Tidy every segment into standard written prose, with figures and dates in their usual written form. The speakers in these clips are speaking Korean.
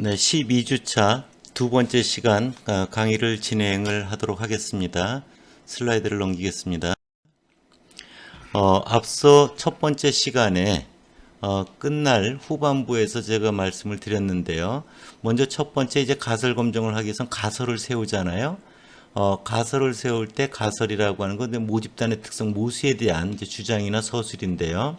네, 12주차 두 번째 시간 강의를 진행을 하도록 하겠습니다. 슬라이드를 넘기겠습니다. 앞서 첫 번째 시간에 끝날 후반부에서 제가 말씀을 드렸는데요. 먼저 첫 번째 이제 가설 검증을 하기 위해서는 가설을 세우잖아요. 가설을 세울 때 가설이라고 하는 건 모집단의 특성 모수에 대한 이제 주장이나 서술인데요.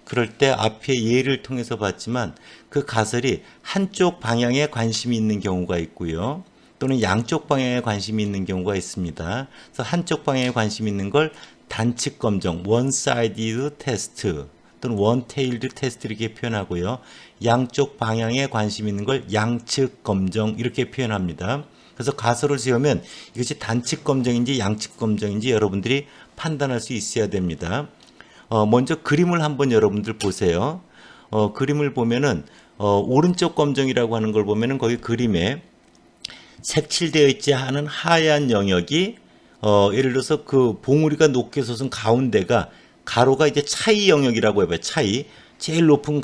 그럴 때 앞에 예를 통해서 봤지만 그 가설이 한쪽 방향에 관심이 있는 경우가 있고요. 또는 양쪽 방향에 관심이 있는 경우가 있습니다. 그래서 한쪽 방향에 관심이 있는 걸 단측 검정, one-sided test 또는 one-tailed test 이렇게 표현하고요. 양쪽 방향에 관심 있는 걸 양측 검정 이렇게 표현합니다. 그래서 가설을 세우면 이것이 단측 검정인지 양측 검정인지 여러분들이 판단할 수 있어야 됩니다. 먼저 그림을 한번 여러분들 보세요. 그림을 보면은 오른쪽 검정이라고 하는 걸 보면은 거기 그림에 색칠되어 있지 않은 하얀 영역이 예를 들어서 그 봉우리가 높게 솟은 가운데가 가로가 이제 차이 영역이라고 해봐요. 차이. 제일 높은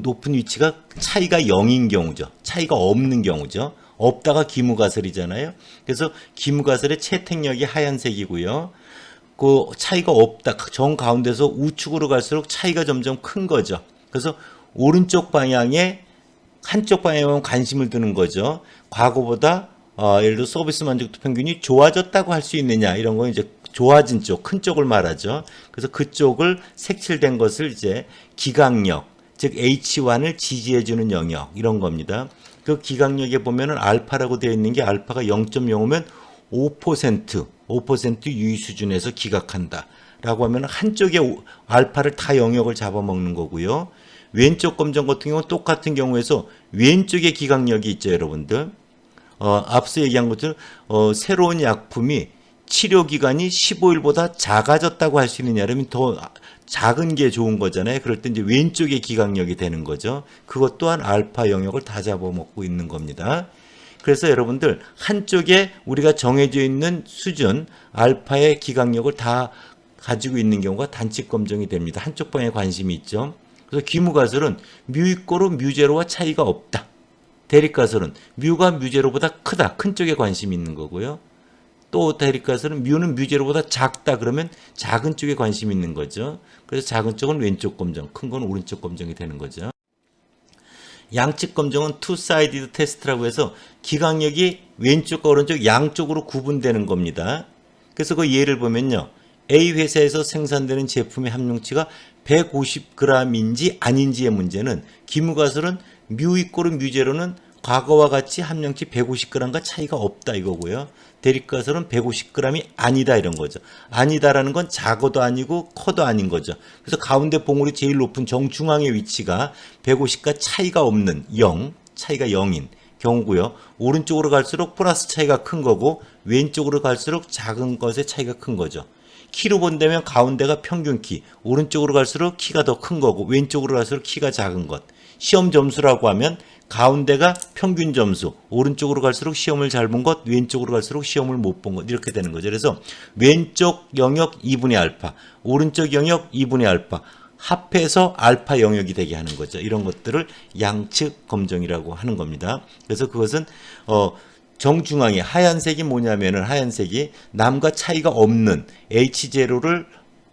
높은 위치가 차이가 0인 경우죠. 차이가 없는 경우죠. 없다가 기무가설이잖아요. 그래서 기무가설의 채택력이 하얀색이고요. 그 차이가 없다. 정 가운데서 우측으로 갈수록 차이가 점점 큰 거죠. 그래서 오른쪽 방향에 한쪽 방향에만 관심을 두는 거죠. 과거보다 예를 들어 서비스 만족도 평균이 좋아졌다고 할 수 있느냐 이런 건 이제 좋아진 쪽, 큰 쪽을 말하죠. 그래서 그쪽을 색칠된 것을 이제 기강력, 즉 H1을 지지해주는 영역 이런 겁니다. 그 기강력에 보면은 알파라고 되어 있는 게 알파가 0.05면 5% 유의 수준에서 기각한다. 라고 하면 한쪽에 알파를 다 영역을 잡아먹는 거고요. 왼쪽 검정 같은 경우는 똑같은 경우에서 왼쪽에 기각력이 있죠, 여러분들. 앞서 얘기한 것처럼 새로운 약품이 치료 기간이 15일보다 작아졌다고 할 수 있느냐면 더 작은 게 좋은 거잖아요. 그럴 때 이제 왼쪽에 기각력이 되는 거죠. 그것 또한 알파 영역을 다 잡아먹고 있는 겁니다. 그래서 여러분들 한쪽에 우리가 정해져 있는 수준 알파의 기각력을 다 가지고 있는 경우가 단측 검정이 됩니다. 한쪽 방향에 관심이 있죠. 그래서 기무가설은 뮤 이꼬로 뮤제로와 차이가 없다. 대립가설은 뮤가 뮤제로보다 크다. 큰 쪽에 관심이 있는 거고요. 또 대립가설은 뮤는 뮤제로보다 작다. 그러면 작은 쪽에 관심이 있는 거죠. 그래서 작은 쪽은 왼쪽 검정, 큰 건 오른쪽 검정이 되는 거죠. 양측 검정은 two-sided test라고 해서 기강력이 왼쪽과 오른쪽 양쪽으로 구분되는 겁니다. 그래서 그 예를 보면요. A 회사에서 생산되는 제품의 함량치가 150g인지 아닌지의 문제는 기무가설은 뮤 이꼬르 뮤제로는 과거와 같이 함량치 150g과 차이가 없다 이거고요. 대립가설은 150g이 아니다 이런 거죠. 아니다라는 건 작어도 아니고 커도 아닌 거죠. 그래서 가운데 봉우리 제일 높은 정중앙의 위치가 150과 차이가 없는 0, 차이가 0인 경우고요. 오른쪽으로 갈수록 플러스 차이가 큰 거고 왼쪽으로 갈수록 작은 것의 차이가 큰 거죠. 키로 본다면 가운데가 평균 키, 오른쪽으로 갈수록 키가 더 큰 거고 왼쪽으로 갈수록 키가 작은 것. 시험 점수라고 하면 가운데가 평균 점수, 오른쪽으로 갈수록 시험을 잘 본 것, 왼쪽으로 갈수록 시험을 못 본 것 이렇게 되는 거죠. 그래서 왼쪽 영역 2분의 알파, 오른쪽 영역 2분의 알파 합해서 알파 영역이 되게 하는 거죠. 이런 것들을 양측 검정이라고 하는 겁니다. 그래서 그것은 정중앙에 하얀색이 뭐냐면은 하얀색이 남과 차이가 없는 H0를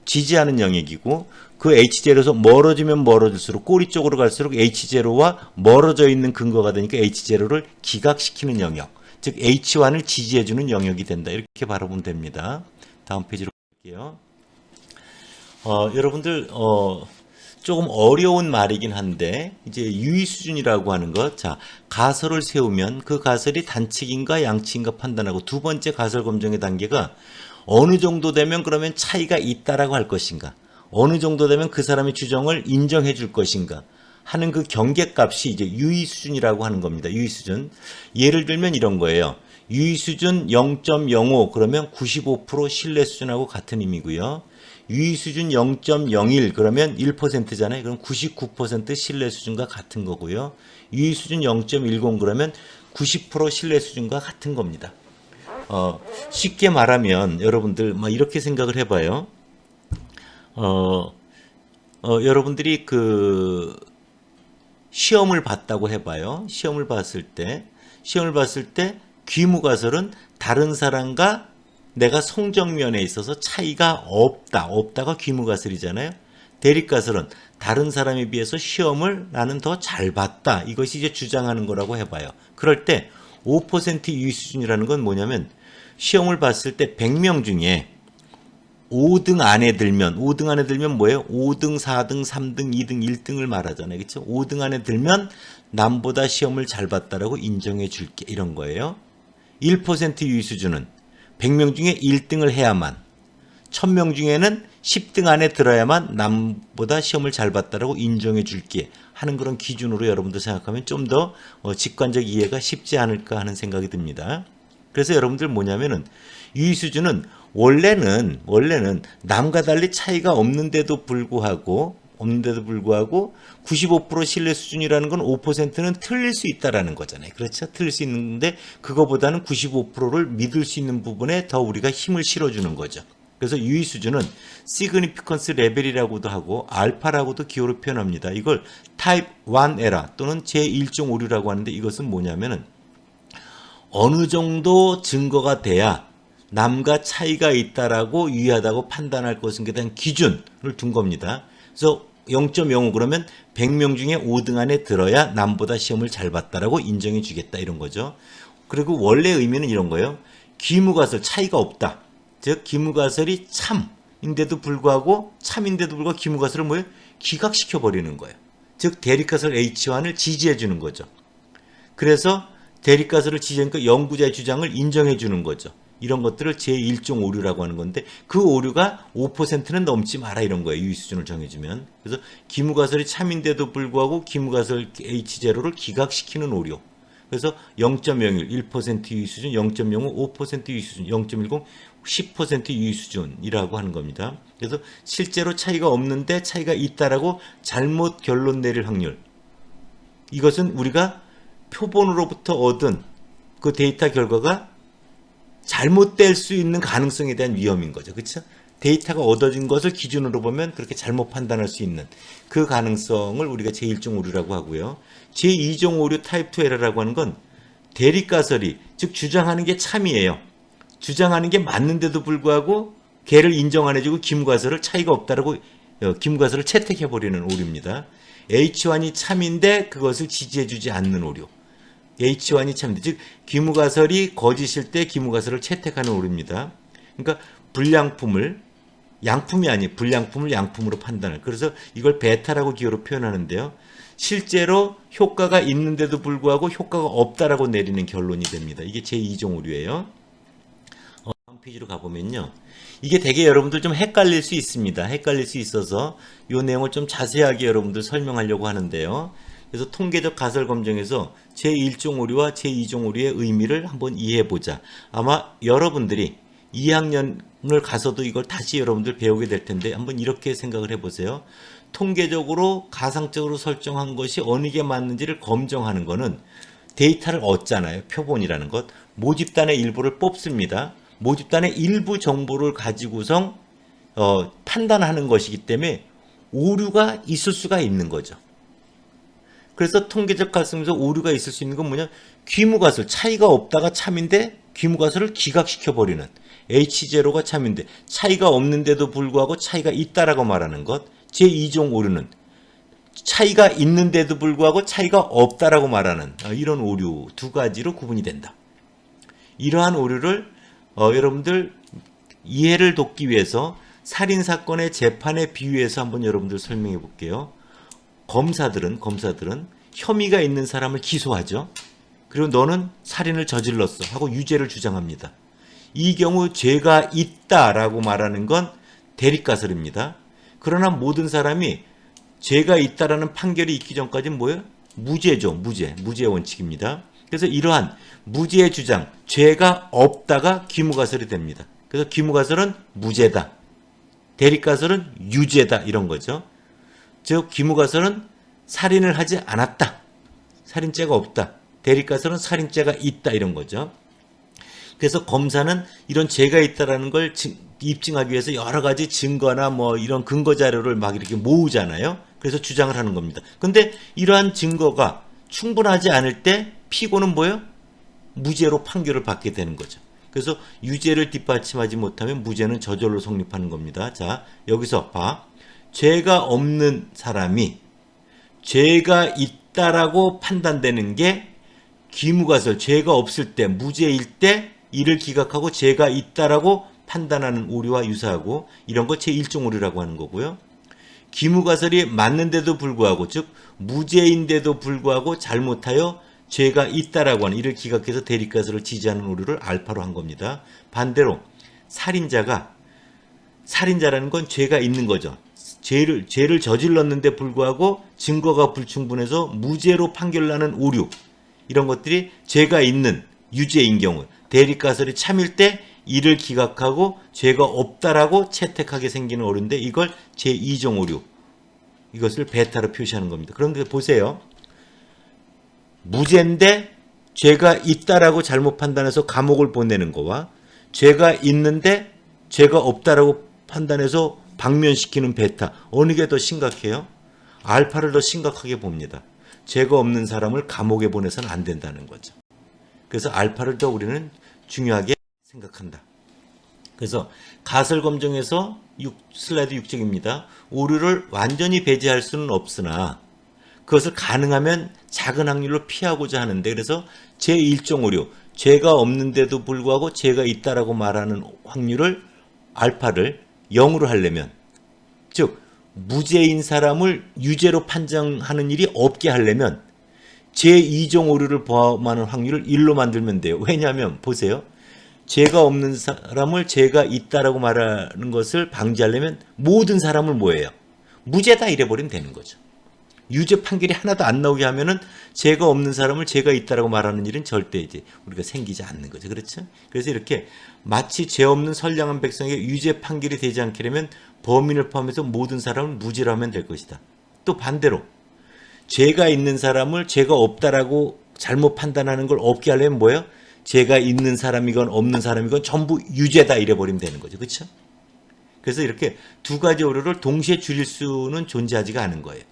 지지하는 영역이고 그 H0에서 멀어지면 멀어질수록 꼬리 쪽으로 갈수록 H0와 멀어져 있는 근거가 되니까 H0를 기각시키는 영역, 즉 H1을 지지해주는 영역이 된다. 이렇게 바라보면 됩니다. 다음 페이지로 갈게요. 여러분들 조금 어려운 말이긴 한데 이제 유의 수준이라고 하는 것, 자 가설을 세우면 그 가설이 단측인가 양측인가 판단하고 두 번째 가설 검증의 단계가 어느 정도 되면 그러면 차이가 있다라고 할 것인가, 어느 정도 되면 그 사람의 주장을 인정해 줄 것인가 하는 그 경계값이 이제 유의 수준이라고 하는 겁니다. 유의 수준. 예를 들면 이런 거예요. 유의 수준 0.05 그러면 95% 신뢰 수준하고 같은 의미고요. 유의 수준 0.01 그러면 1%잖아요. 그럼 99% 신뢰 수준과 같은 거고요. 유의 수준 0.10 그러면 90% 신뢰 수준과 같은 겁니다. 쉽게 말하면 여러분들 이렇게 생각을 해봐요. 여러분들이 그 시험을 봤다고 해봐요. 시험을 봤을 때 귀무가설은 다른 사람과 내가 성적면에 있어서 차이가 없다가 귀무가설이잖아요. 대립가설은 다른 사람에 비해서 시험을 나는 더 잘 봤다. 이것이 이제 주장하는 거라고 해봐요. 그럴 때 5% 유의 수준이라는 건 뭐냐면 시험을 봤을 때 100명 중에 5등 안에 들면 뭐예요? 5등, 4등, 3등, 2등, 1등을 말하잖아요. 그렇죠? 5등 안에 들면 남보다 시험을 잘 봤다라고 인정해 줄게. 이런 거예요. 1% 유의 수준은 100명 중에 1등을 해야만, 1000명 중에는 10등 안에 들어야만 남보다 시험을 잘 봤다라고 인정해 줄게 하는 그런 기준으로 여러분들 생각하면 좀 더 직관적 이해가 쉽지 않을까 하는 생각이 듭니다. 그래서 여러분들 뭐냐면은 유의 수준은 원래는 남과 달리 차이가 없는데도 불구하고 95% 신뢰 수준이라는 건 5%는 틀릴 수 있다라는 거잖아요. 그렇죠? 틀릴 수 있는데 그거보다는 95%를 믿을 수 있는 부분에 더 우리가 힘을 실어주는 거죠. 그래서 유의 수준은 시그니피컨스 레벨이라고도 하고 알파라고도 기호로 표현합니다. 이걸 타입 1 에러 또는 제1종 오류라고 하는데 이것은 뭐냐면은 어느 정도 증거가 돼야 남과 차이가 있다라고 유의하다고 판단할 것인에 대한 기준을 둔 겁니다. 그래서 0.05 그러면 100명 중에 5등 안에 들어야 남보다 시험을 잘 봤다라고 인정해 주겠다 이런 거죠. 그리고 원래 의미는 이런 거예요. 귀무가설 차이가 없다. 즉 귀무가설이 참인데도 불구하고 귀무가설을 뭐예요? 기각시켜 버리는 거예요. 즉 대립가설 H1을 지지해 주는 거죠. 그래서 대립가설을 지지하니까 연구자의 주장을 인정해 주는 거죠. 이런 것들을 제1종 오류라고 하는 건데 그 오류가 5%는 넘지 마라 이런 거예요. 유의 수준을 정해주면. 그래서 귀무가설이 참인데도 불구하고 귀무가설 H0를 기각시키는 오류. 그래서 0.01, 1% 유의 수준, 0.05, 5% 유의 수준, 0.10, 10% 유의 수준이라고 하는 겁니다. 그래서 실제로 차이가 없는데 차이가 있다라고 잘못 결론 내릴 확률. 이것은 우리가 표본으로부터 얻은 그 데이터 결과가 잘못될 수 있는 가능성에 대한 위험인 거죠. 그렇죠? 데이터가 얻어진 것을 기준으로 보면 그렇게 잘못 판단할 수 있는 그 가능성을 우리가 제1종 오류라고 하고요. 제2종 오류 타입 2 에러라고 하는 건 대립가설이 즉 주장하는 게 참이에요. 주장하는 게 맞는데도 불구하고 걔를 인정 안 해주고 귀무가설을 차이가 없다라고 귀무가설을 채택해버리는 오류입니다. H1이 참인데 그것을 지지해주지 않는 오류. H1이 참인데 즉 귀무가설이 거짓일 때 귀무가설을 채택하는 오류입니다. 그러니까 불량품을 양품이 아닌 불량품을 양품으로 판단을. 그래서 이걸 베타라고 기호로 표현하는데요. 실제로 효과가 있는데도 불구하고 효과가 없다라고 내리는 결론이 됩니다. 이게 제2종 오류예요. 다음 페이지로 가보면요. 이게 되게 여러분들 좀 헷갈릴 수 있습니다. 헷갈릴 수 있어서 이 내용을 좀 자세하게 여러분들 설명하려고 하는데요. 그래서 통계적 가설 검증에서 제1종 오류와 제2종 오류의 의미를 한번 이해해보자. 아마 여러분들이 2학년을 가서도 이걸 다시 여러분들 배우게 될 텐데 한번 이렇게 생각을 해보세요. 통계적으로 가상적으로 설정한 것이 어느 게 맞는지를 검증하는 거는 데이터를 얻잖아요. 표본이라는 것. 모집단의 일부를 뽑습니다. 모집단의 일부 정보를 가지고서 판단하는 것이기 때문에 오류가 있을 수가 있는 거죠. 그래서 통계적 가설에서 오류가 있을 수 있는 건 뭐냐? 귀무가설 차이가 없다가 참인데 귀무가설을 기각시켜버리는 H0가 참인데 차이가 없는데도 불구하고 차이가 있다라고 말하는 것. 제2종 오류는 차이가 있는데도 불구하고 차이가 없다라고 말하는 이런 오류 두 가지로 구분이 된다. 이러한 오류를 여러분들 이해를 돕기 위해서 살인사건의 재판에 비유해서 한번 여러분들 설명해 볼게요. 검사들은 혐의가 있는 사람을 기소하죠. 그리고 너는 살인을 저질렀어 하고 유죄를 주장합니다. 이 경우 죄가 있다라고 말하는 건 대립가설입니다. 그러나 모든 사람이 죄가 있다라는 판결이 있기 전까지는 뭐예요? 무죄죠. 무죄 원칙입니다. 그래서 이러한 무죄의 주장, 죄가 없다가 귀무가설이 됩니다. 그래서 귀무가설은 무죄다. 대립가설은 유죄다. 이런 거죠. 즉 귀무가설은 살인을 하지 않았다. 살인죄가 없다. 대립가설은 살인죄가 있다. 이런 거죠. 그래서 검사는 이런 죄가 있다라는 걸 입증하기 위해서 여러 가지 증거나 뭐 이런 근거 자료를 막 이렇게 모으잖아요. 그래서 주장을 하는 겁니다. 근데 이러한 증거가 충분하지 않을 때 피고는 뭐예요? 무죄로 판결을 받게 되는 거죠. 그래서 유죄를 뒷받침하지 못하면 무죄는 저절로 성립하는 겁니다. 자, 여기서 봐. 죄가 없는 사람이 죄가 있다라고 판단되는 게 귀무가설, 죄가 없을 때, 무죄일 때 이를 기각하고 죄가 있다라고 판단하는 오류와 유사하고 이런 거 제1종 오류라고 하는 거고요. 귀무가설이 맞는데도 불구하고, 즉 무죄인데도 불구하고 잘못하여 죄가 있다라고 하는 이를 기각해서 대립가설을 지지하는 오류를 알파로 한 겁니다. 반대로 살인자라는 건 죄가 있는 거죠. 죄를 저질렀는데 불구하고 증거가 불충분해서 무죄로 판결나는 오류, 이런 것들이 죄가 있는 유죄인 경우 대립가설이 참일 때 이를 기각하고 죄가 없다라고 채택하게 생기는 오류인데 이걸 제2종 오류, 이것을 베타로 표시하는 겁니다. 그런데 보세요. 무죄인데 죄가 있다라고 잘못 판단해서 감옥을 보내는 거와 죄가 있는데 죄가 없다라고 판단해서 방면시키는 베타, 어느 게 더 심각해요? 알파를 더 심각하게 봅니다. 죄가 없는 사람을 감옥에 보내서는 안 된다는 거죠. 그래서 알파를 더 우리는 중요하게 생각한다. 그래서 가설 검증에서 슬라이드 6쪽입니다. 오류를 완전히 배제할 수는 없으나 그것을 가능하면 작은 확률로 피하고자 하는데, 그래서 제1종 오류, 죄가 없는데도 불구하고 죄가 있다라고 말하는 확률을 알파를 0으로 하려면, 즉 무죄인 사람을 유죄로 판정하는 일이 없게 하려면 제2종 오류를 포함하는 확률을 1로 만들면 돼요. 왜냐하면 보세요. 죄가 없는 사람을 죄가 있다라고 말하는 것을 방지하려면 모든 사람을 뭐예요? 무죄다 이래버리면 되는 거죠. 유죄 판결이 하나도 안 나오게 하면은 죄가 없는 사람을 죄가 있다라고 말하는 일은 절대 이제 우리가 생기지 않는 거죠. 그렇죠? 그래서 이렇게 마치 죄 없는 선량한 백성에게 유죄 판결이 되지 않게 되면 범인을 포함해서 모든 사람을 무죄로 하면 될 것이다. 또 반대로 죄가 있는 사람을 죄가 없다라고 잘못 판단하는 걸 없게 하려면 뭐예요? 죄가 있는 사람이건 없는 사람이건 전부 유죄다 이래버리면 되는 거죠. 그렇죠? 그래서 이렇게 두 가지 오류를 동시에 줄일 수는 존재하지가 않은 거예요.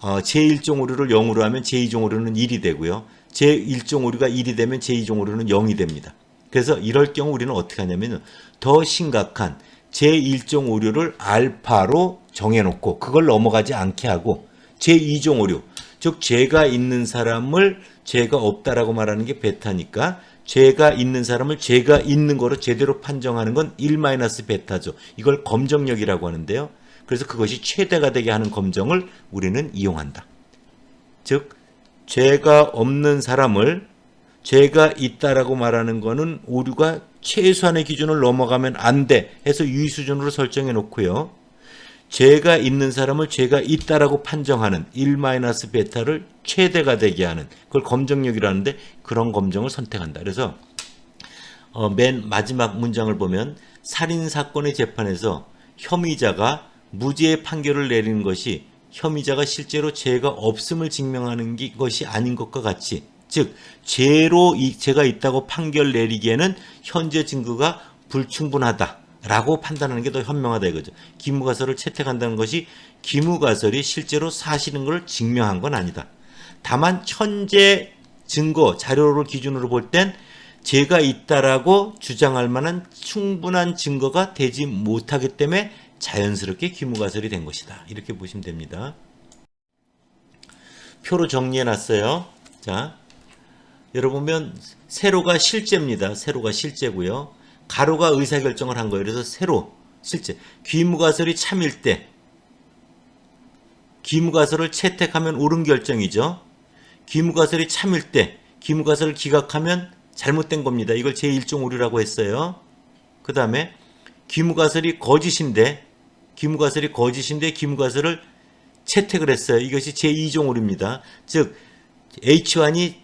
제1종 오류를 0으로 하면 제2종 오류는 1이 되고요. 제1종 오류가 1이 되면 제2종 오류는 0이 됩니다. 그래서 이럴 경우 우리는 어떻게 하냐면 더 심각한 제1종 오류를 알파로 정해놓고 그걸 넘어가지 않게 하고 제2종 오류, 즉 죄가 있는 사람을 죄가 없다라고 말하는 게 베타니까 죄가 있는 사람을 죄가 있는 거로 제대로 판정하는 건 1-베타죠. 이걸 검정력이라고 하는데요. 그래서 그것이 최대가 되게 하는 검정을 우리는 이용한다. 즉 죄가 없는 사람을 죄가 있다라고 말하는 거는 오류가 최소한의 기준을 넘어가면 안 돼 해서 유의 수준으로 설정해 놓고요. 죄가 있는 사람을 죄가 있다라고 판정하는 1-베타를 최대가 되게 하는 그걸 검정력이라는데 그런 검정을 선택한다. 그래서 맨 마지막 문장을 보면 살인사건의 재판에서 혐의자가 무죄의 판결을 내리는 것이 혐의자가 실제로 죄가 없음을 증명하는 것이 아닌 것과 같이, 즉 죄가 있다고 판결 내리기에는 현재 증거가 불충분하다라고 판단하는 게 더 현명하다 이거죠. 기무가설을 채택한다는 것이 기무가설이 실제로 사실인 걸 증명한 건 아니다. 다만 현재 증거 자료를 기준으로 볼 땐 죄가 있다라고 주장할 만한 충분한 증거가 되지 못하기 때문에 자연스럽게 기무가설이 된 것이다. 이렇게 보시면 됩니다. 표로 정리해 놨어요. 자, 여러분 보면 세로가 실제입니다. 세로가 실제고요. 가로가 의사결정을 한 거예요. 그래서 세로, 실제. 기무가설이 참일 때 기무가설을 채택하면 옳은 결정이죠. 기무가설이 참일 때 기무가설을 기각하면 잘못된 겁니다. 이걸 제1종 오류라고 했어요. 그 다음에 기무가설이 거짓인데 기무가설을 채택을 했어요. 이것이 제2종 오류입니다. 즉 H1이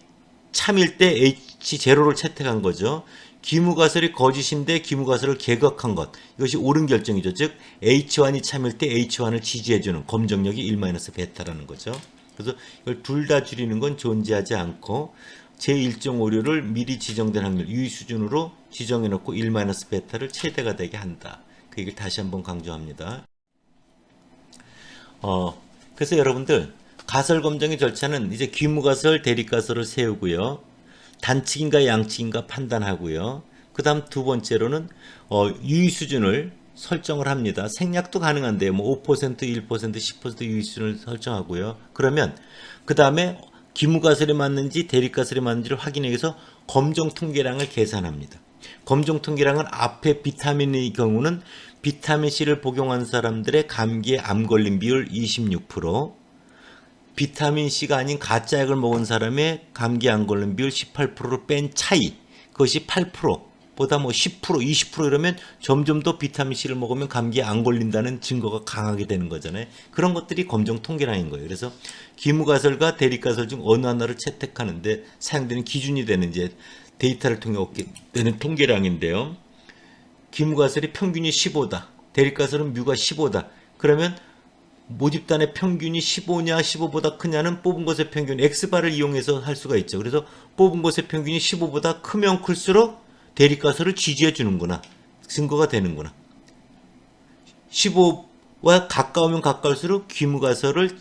참일 때 H0를 채택한 거죠. 기무가설이 거짓인데 기무가설을 개각한 것, 이것이 옳은 결정이죠. 즉 H1이 참일 때 H1을 지지해주는 검정력이 1-베타라는 거죠. 그래서 이걸 둘 다 줄이는 건 존재하지 않고 제1종 오류를 미리 지정된 확률 유의 수준으로 지정해놓고 1-베타를 최대가 되게 한다. 그 얘기를 다시 한번 강조합니다. 그래서 여러분들 가설 검증의 절차는 이제 귀무가설, 대립가설을 세우고요. 단측인가 양측인가 판단하고요. 그 다음 두 번째로는 유의 수준을 설정을 합니다. 생략도 가능한데요. 뭐 5%, 1%, 10% 유의 수준을 설정하고요. 그러면 그 다음에 귀무가설이 맞는지 대립가설이 맞는지를 확인하기 위해서 검정 통계량을 계산합니다. 검정 통계량은 앞에 비타민의 경우는 비타민 C를 복용한 사람들의 감기에 암 걸린 비율 26%, 비타민 C가 아닌 가짜 약을 먹은 사람의 감기 안 걸린 비율 18%를 뺀 차이, 그것이 8%보다 뭐 10%, 20% 이러면 점점 더 비타민 C를 먹으면 감기에 안 걸린다는 증거가 강하게 되는 거잖아요. 그런 것들이 검정 통계량인 거예요. 그래서 귀무가설과 대립가설 중 어느 하나를 채택하는데 사용되는 기준이 되는 이제 데이터를 통해 얻게 되는 통계량인데요. 귀무가설이 평균이 15다. 대립가설은 뮤가 15다. 그러면 모집단의 평균이 15냐 15보다 크냐는 뽑은 것의 평균 X바를 이용해서 할 수가 있죠. 그래서 뽑은 것의 평균이 15보다 크면 클수록 대립가설을 지지해 주는구나. 증거가 되는구나. 15와 가까우면 가까울수록 귀무가설을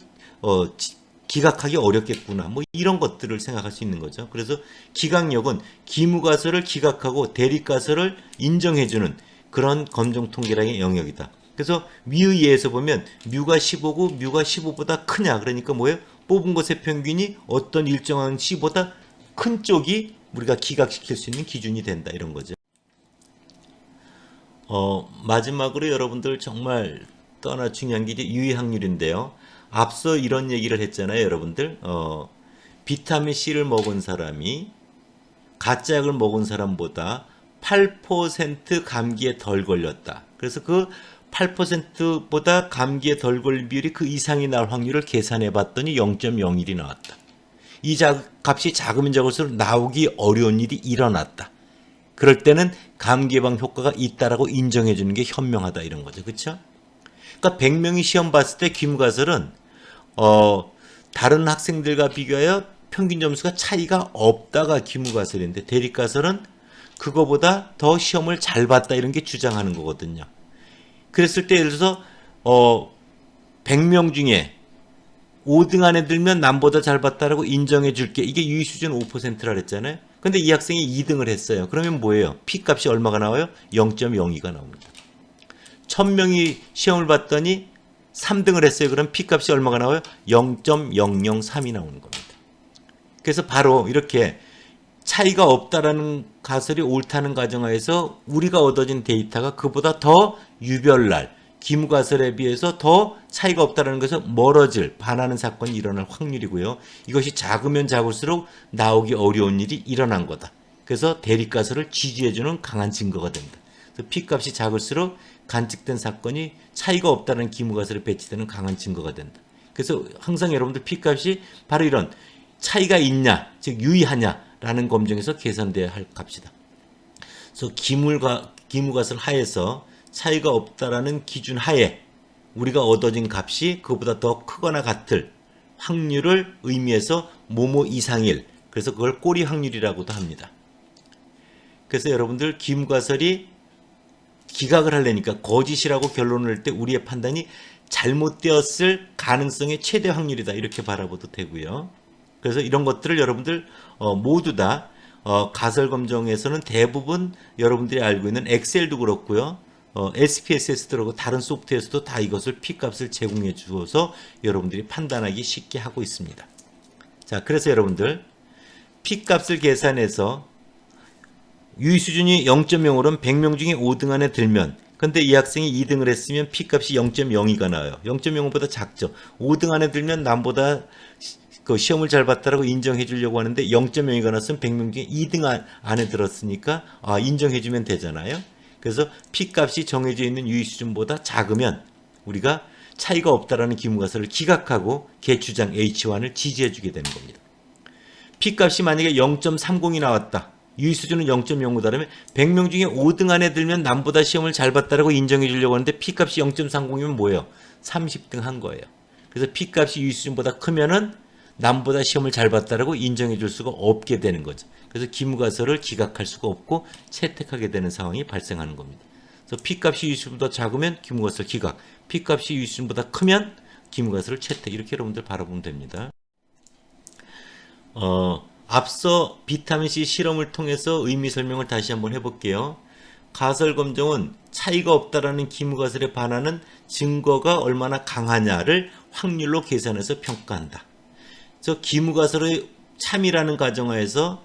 기각하기 어렵겠구나. 뭐 이런 것들을 생각할 수 있는 거죠. 그래서 기각력은 귀무가설을 기각하고 대립가설을 인정해주는 그런 검정 통계량의 영역이다. 그래서 위의 예에서 보면 뮤가 15고 뮤가 15보다 크냐. 그러니까 뭐예요? 뽑은 것의 평균이 어떤 일정한 C보다 큰 쪽이 우리가 기각시킬 수 있는 기준이 된다. 이런 거죠. 마지막으로 여러분들 정말 또 하나 중요한 게 이제 유의 확률인데요. 앞서 이런 얘기를 했잖아요, 여러분들. 비타민 C를 먹은 사람이 가짜 약을 먹은 사람보다 8% 감기에 덜 걸렸다. 그래서 그 8%보다 감기에 덜 걸릴 비율이 그 이상이 나올 확률을 계산해 봤더니 0.01이 나왔다. 이 값이 작으면 작을수록 나오기 어려운 일이 일어났다. 그럴 때는 감기 예방 효과가 있다라고 인정해 주는 게 현명하다 이런 거죠. 그렇죠? 그러니까 100명이 시험 봤을 때 귀무가설은 다른 학생들과 비교하여 평균 점수가 차이가 없다가 귀무가설인데 대립가설은 그거보다 더 시험을 잘 봤다 이런 게 주장하는 거거든요. 그랬을 때 예를 들어서 100명 중에 5등 안에 들면 남보다 잘 봤다라고 인정해 줄게. 이게 유의 수준 5%라 그랬잖아요. 근데 이 학생이 2등을 했어요. 그러면 뭐예요? P값이 얼마가 나와요? 0.02가 나옵니다. 1000명이 시험을 봤더니 3등을 했어요. 그럼 P값이 얼마가 나와요? 0.003이 나오는 겁니다. 그래서 바로 이렇게 차이가 없다라는 가설이 옳다는 가정하에서 우리가 얻어진 데이터가 그보다 더 유별날, 귀무가설에 비해서 더 차이가 없다라는 것에서 멀어질, 반하는 사건이 일어날 확률이고요. 이것이 작으면 작을수록 나오기 어려운 일이 일어난 거다. 그래서 대립가설을 지지해주는 강한 증거가 됩니다. 그래서 P값이 작을수록 관측된 사건이 차이가 없다는 귀무가설에 배치되는 강한 증거가 된다. 그래서 항상 여러분들 P값이 바로 이런 차이가 있냐, 즉 유의하냐라는 검증에서 계산돼야 할 값이다. 그래서 귀무가설 하에서 차이가 없다라는 기준 하에 우리가 얻어진 값이 그보다 더 크거나 같을 확률을 의미해서 뭐뭐 이상일, 그래서 그걸 꼬리 확률이라고도 합니다. 그래서 여러분들 귀무가설이 기각을 하려니까 거짓이라고 결론을 낼 때 우리의 판단이 잘못되었을 가능성의 최대 확률이다 이렇게 바라봐도 되고요. 그래서 이런 것들을 여러분들 모두 다 가설 검정에서는 대부분 여러분들이 알고 있는 엑셀도 그렇고요. SPSS도 그렇고 다른 소프트에서도 다 이것을 P값을 제공해 주어서 여러분들이 판단하기 쉽게 하고 있습니다. 자, 그래서 여러분들 P값을 계산해서 유의 수준이 0.0으로는 100명 중에 5등 안에 들면, 근데 이 학생이 2등을 했으면 P값이 0.02가 나와요. 0.05보다 작죠. 5등 안에 들면 남보다 그 시험을 잘 봤다라고 인정해 주려고 하는데 0.02가 나왔으면 100명 중에 2등 안에 들었으니까 인정해 주면 되잖아요. 그래서 P값이 정해져 있는 유의 수준보다 작으면 우리가 차이가 없다라는 귀무가설을 기각하고 개주장 H1을 지지해 주게 되는 겁니다. P값이 만약에 0.30이 나왔다. 유의 수준은 0.05다라면 100명 중에 5등 안에 들면 남보다 시험을 잘 봤다라고 인정해 주려고 하는데 P값이 0.30이면 뭐예요? 30등 한 거예요. 그래서 P값이 유의 수준보다 크면은 남보다 시험을 잘 봤다라고 인정해 줄 수가 없게 되는 거죠. 그래서 귀무가설을 기각할 수가 없고 채택하게 되는 상황이 발생하는 겁니다. 그래서 P값이 유의 수준보다 작으면 귀무가설 기각, P값이 유의 수준보다 크면 기무가설을 채택 이렇게 여러분들 바라보면 됩니다. 앞서 비타민C 실험을 통해서 의미 설명을 다시 한번 해볼게요. 가설 검정은 차이가 없다라는 기무가설에 반하는 증거가 얼마나 강하냐를 확률로 계산해서 평가한다. 저 기무가설의 참이라는 가정하에서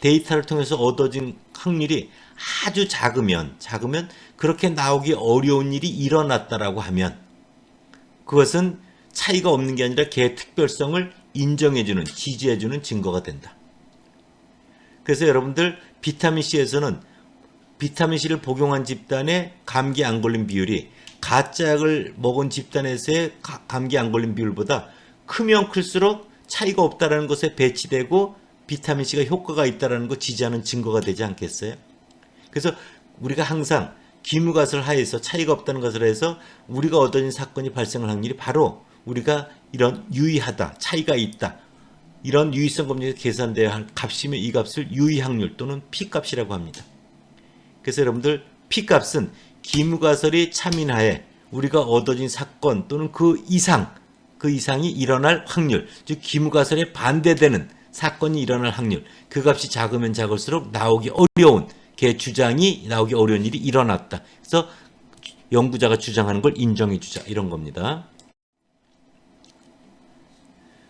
데이터를 통해서 얻어진 확률이 아주 작으면 그렇게 나오기 어려운 일이 일어났다라고 하면 그것은 차이가 없는 게 아니라 개의 특별성을 인정해주는, 지지해주는 증거가 된다. 그래서 여러분들 비타민C에서는 비타민C를 복용한 집단의 감기 안 걸린 비율이 가짜약을 먹은 집단에서의 감기 안 걸린 비율보다 크면 클수록 차이가 없다는 것에 배치되고 비타민C가 효과가 있다는 것 지지하는 증거가 되지 않겠어요? 그래서 우리가 항상 기무가설 하에서 차이가 없다는 것을 해서 우리가 얻어진 사건이 발생할 확률이 바로 우리가 이런 유의하다, 차이가 있다, 이런 유의성 검증에서 계산되어야 할 값이면 이 값을 유의확률 또는 P값이라고 합니다. 그래서 여러분들 P값은 기무가설이 참인하에 우리가 얻어진 사건 또는 그 이상이 일어날 확률, 즉 기무가설에 반대되는 사건이 일어날 확률, 그 값이 작으면 작을수록 나오기 어려운 개 주장이 나오기 어려운 일이 일어났다. 그래서 연구자가 주장하는 걸 인정해 주자 이런 겁니다.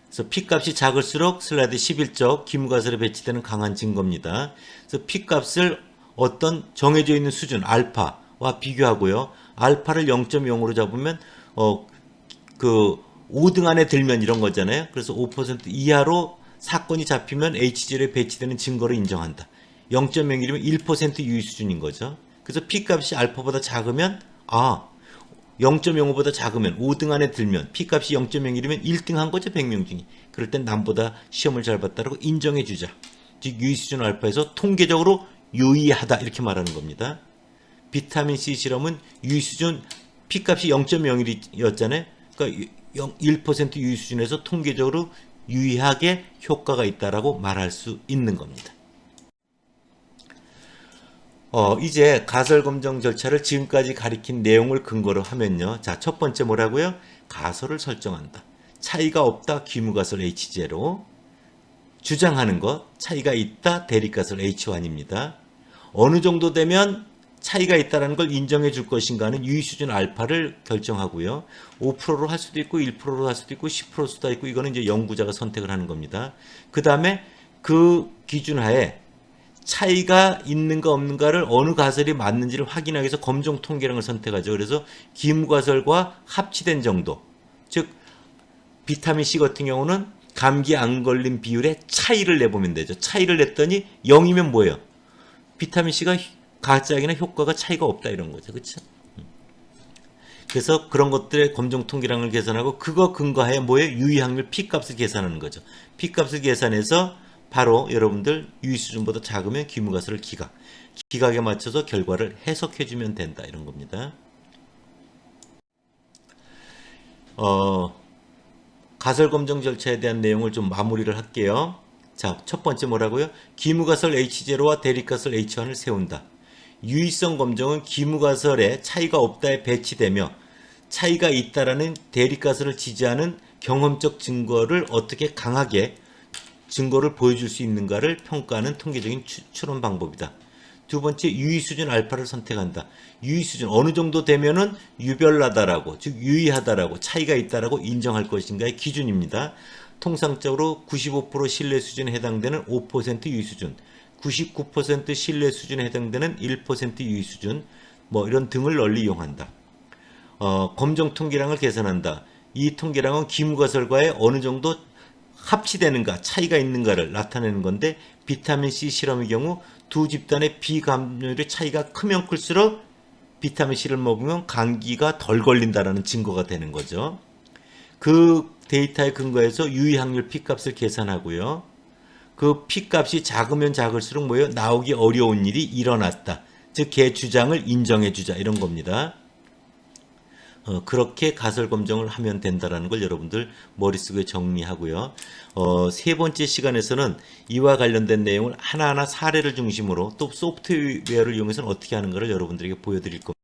그래서 P값이 작을수록 슬라이드 11쪽 기무가설에 배치되는 강한 증거입니다. 그래서 P값을 어떤 정해져 있는 수준 알파와 비교하고요. 알파를 0.0으로 잡으면 그 5등 안에 들면 이런 거잖아요. 그래서 5% 이하로 사건이 잡히면 HGL에 배치되는 증거를 인정한다. 0.01이면 1% 유의 수준인 거죠. 그래서 P값이 알파보다 작으면 0.05보다 작으면 5등 안에 들면 P값이 0.01이면 1등 한 거죠. 100명 중에. 그럴 땐 남보다 시험을 잘 봤다라고 인정해 주자. 즉 유의 수준 알파에서 통계적으로 유의하다 이렇게 말하는 겁니다. 비타민C 실험은 유의 수준 P값이 0.01이었잖아요. 그러니까 1% 유의 수준에서 통계적으로 유의하게 효과가 있다라고 말할 수 있는 겁니다. 이제 가설 검정 절차를 지금까지 가리킨 내용을 근거로 하면요. 자, 첫 번째 뭐라고요? 가설을 설정한다. 차이가 없다. 기무가설 H0. 주장하는 것. 차이가 있다. 대립가설 H1입니다. 어느 정도 되면 차이가 있다는 걸 인정해 줄 것인가는 유의 수준 알파를 결정하고요. 5%로 할 수도 있고 1%로 할 수도 있고 10%로 수도 있고 이거는 이제 연구자가 선택을 하는 겁니다. 그 다음에 그 기준 하에 차이가 있는가 없는가를 어느 가설이 맞는지를 확인하기 위해서 검정 통계량을 선택하죠. 그래서 기무가설과 합치된 정도, 즉 비타민C 같은 경우는 감기 안 걸린 비율의 차이를 내보면 되죠. 차이를 냈더니 0이면 뭐예요? 비타민C가 가짜약이나 효과가 차이가 없다 이런 거죠. 그렇죠? 그래서 그런 것들의 검정 통계량을 계산하고 그거 근거하에 뭐예요? 유의확률 P값을 계산하는 거죠. P값을 계산해서 바로 여러분들 유의 수준보다 작으면 기무가설을 기각에 맞춰서 결과를 해석해주면 된다 이런 겁니다. 가설 검정 절차에 대한 내용을 좀 마무리를 할게요. 자, 첫 번째 뭐라고요? 기무가설 H0와 대립가설 H1을 세운다. 유의성 검정은 기무가설에 차이가 없다에 배치되며 차이가 있다라는 대립가설을 지지하는 경험적 증거를 어떻게 강하게 증거를 보여줄 수 있는가를 평가하는 통계적인 추론 방법이다. 두 번째, 유의 수준 알파를 선택한다. 유의 수준 어느 정도 되면은 유별나다라고, 즉 유의하다라고, 차이가 있다라고 인정할 것인가의 기준입니다. 통상적으로 95% 신뢰 수준에 해당되는 5% 유의 수준, 99% 신뢰 수준에 해당되는 1% 유의 수준, 뭐 이런 등을 널리 이용한다. 검정 통계량을 계산한다. 이 통계량은 기무가설과의 어느 정도 합치되는가, 차이가 있는가를 나타내는 건데 비타민C 실험의 경우 두 집단의 비감염률의 차이가 크면 클수록 비타민C를 먹으면 감기가 덜 걸린다라는 증거가 되는 거죠. 그 데이터에 근거해서 유의확률 P값을 계산하고요. 그 P값이 작으면 작을수록 뭐예요? 나오기 어려운 일이 일어났다. 즉, 개 주장을 인정해 주자 이런 겁니다. 그렇게 가설 검정을 하면 된다라는 걸 여러분들 머릿속에 정리하고요. 세 번째 시간에서는 이와 관련된 내용을 하나하나 사례를 중심으로 또 소프트웨어를 이용해서는 어떻게 하는가를 여러분들에게 보여드릴 겁니다.